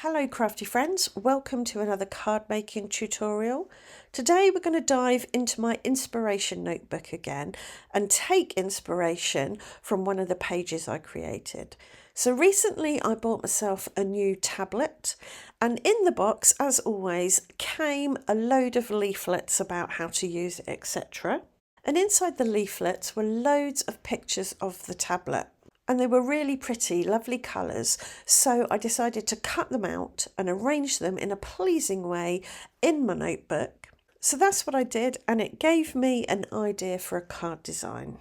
Hello crafty friends, welcome to another card making tutorial. Today we're going to dive into my inspiration notebook again and take inspiration from one of the pages I created. So recently I bought myself a new tablet, and in the box, as always, came a load of leaflets about how to use it, etc. And inside the leaflets were loads of pictures of the tablet. And they were really pretty, lovely colours, so I decided to cut them out and arrange them in a pleasing way in my notebook. So that's what I did, and it gave me an idea for a card design.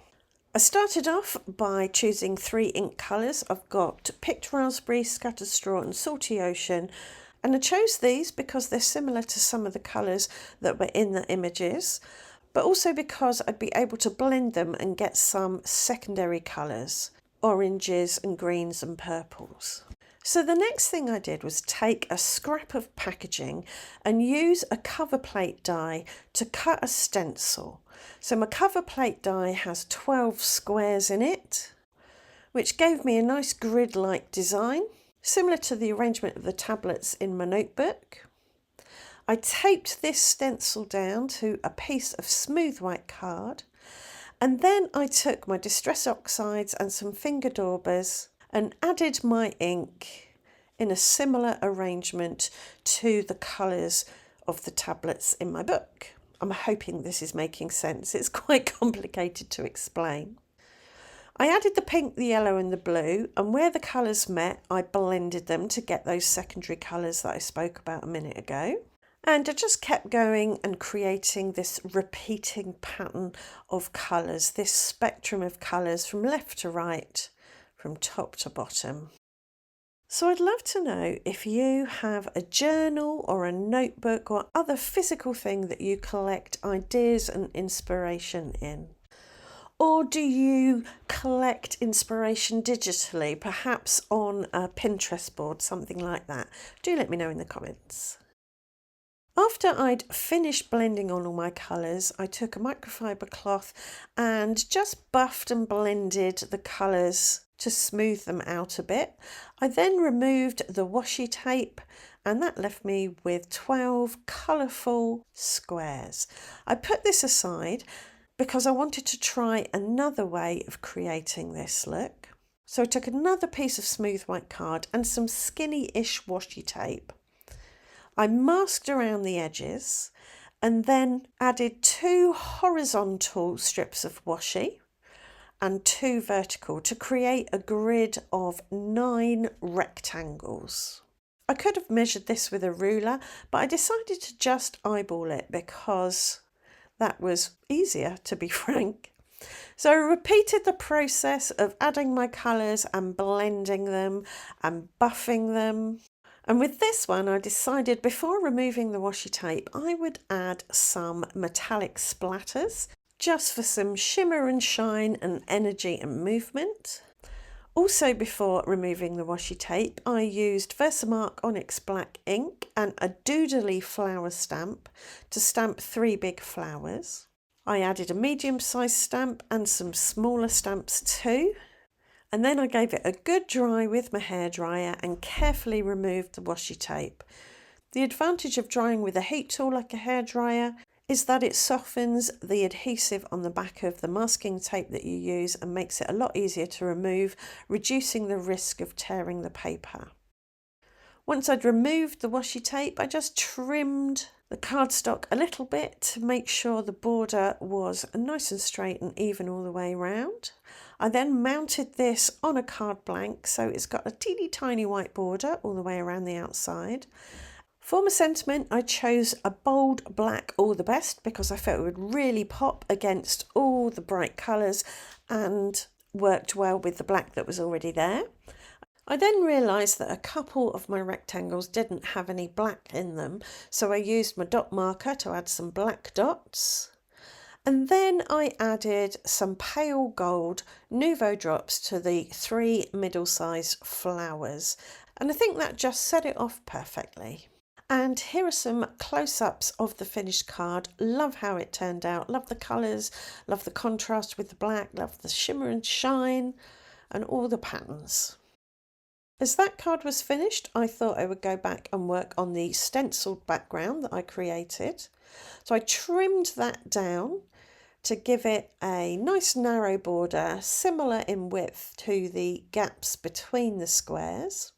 I started off by choosing 3 ink colours. I've got Picked Raspberry, Scattered Straw and Salty Ocean, and I chose these because they're similar to some of the colours that were in the images, but also because I'd be able to blend them and get some secondary colours. Oranges and greens and purples. So the next thing I did was take a scrap of packaging and use a cover plate die to cut a stencil. So my cover plate die has 12 squares in it, which gave me a nice grid-like design, similar to the arrangement of the tablets in my notebook. I taped this stencil down to a piece of smooth white card. And then I took my Distress Oxides and some finger daubers and added my ink in a similar arrangement to the colours of the tablets in my book. I'm hoping this is making sense. It's quite complicated to explain. I added the pink, the yellow and the blue, and where the colours met, I blended them to get those secondary colours that I spoke about a minute ago. And I just kept going and creating this repeating pattern of colours, this spectrum of colours from left to right, from top to bottom. So I'd love to know if you have a journal or a notebook or other physical thing that you collect ideas and inspiration in. Or do you collect inspiration digitally, perhaps on a Pinterest board, something like that? Do let me know in the comments. After I'd finished blending on all my colours, I took a microfiber cloth and just buffed and blended the colours to smooth them out a bit. I then removed the washi tape, and that left me with 12 colourful squares. I put this aside because I wanted to try another way of creating this look. So I took another piece of smooth white card and some skinny-ish washi tape. I masked around the edges and then added 2 horizontal strips of washi and 2 vertical to create a grid of 9 rectangles. I could have measured this with a ruler, but I decided to just eyeball it because that was easier, to be frank. So I repeated the process of adding my colours and blending them and buffing them. And with this one, I decided before removing the washi tape, I would add some metallic splatters just for some shimmer and shine and energy and movement. Also, before removing the washi tape, I used Versamark Onyx Black ink and a doodly flower stamp to stamp 3 big flowers. I added a medium-sized stamp and some smaller stamps too. And then I gave it a good dry with my hairdryer and carefully removed the washi tape. The advantage of drying with a heat tool like a hairdryer is that it softens the adhesive on the back of the masking tape that you use and makes it a lot easier to remove, reducing the risk of tearing the paper. Once I'd removed the washi tape, I just trimmed the cardstock a little bit to make sure the border was nice and straight and even all the way around. I then mounted this on a card blank, so it's got a teeny tiny white border all the way around the outside. For my sentiment, I chose a bold black All the Best because I felt it would really pop against all the bright colours and worked well with the black that was already there. I then realised that a couple of my rectangles didn't have any black in them, so I used my dot marker to add some black dots. And then I added some pale gold Nouveau drops to the 3 middle-sized flowers, and I think that just set it off perfectly. And here are some close-ups of the finished card. Love how it turned out, love the colours, love the contrast with the black, love the shimmer and shine and all the patterns. As that card was finished, I thought I would go back and work on the stenciled background that I created. So I trimmed that down to give it a nice narrow border, similar in width to the gaps between the squares.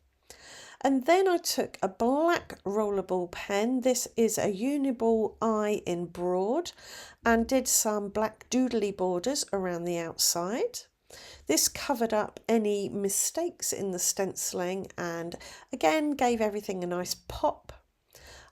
And then I took a black rollerball pen, this is a Uniball I in broad, and did some black doodly borders around the outside. This covered up any mistakes in the stenciling and again gave everything a nice pop.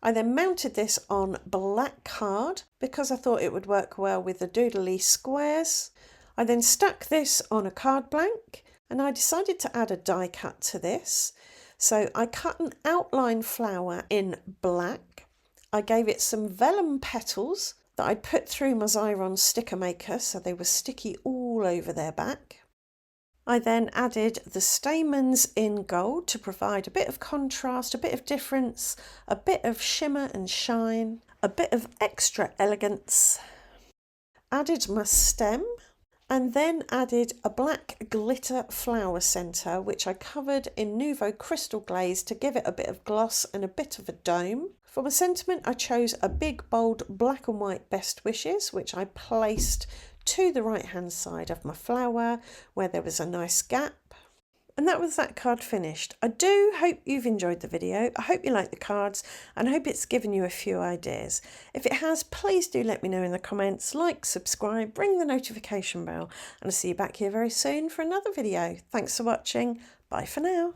I then mounted this on black card because I thought it would work well with the doodly squares. I then stuck this on a card blank and I decided to add a die cut to this. So I cut an outline flower in black. I gave it some vellum petals that I put through my Xyron sticker maker so they were sticky all over their back. I then added the stamens in gold to provide a bit of contrast, a bit of difference, a bit of shimmer and shine, a bit of extra elegance. Added my stem and then added a black glitter flower centre which I covered in Nouveau Crystal Glaze to give it a bit of gloss and a bit of a dome. For my sentiment I chose a big bold black and white best wishes which I placed to the right hand side of my flower where there was a nice gap. And that was that card finished. I do hope you've enjoyed the video. I hope you like the cards and I hope it's given you a few ideas. If it has, please do let me know in the comments, like, subscribe, ring the notification bell, and I'll see you back here very soon for another video. Thanks for watching. Bye for now.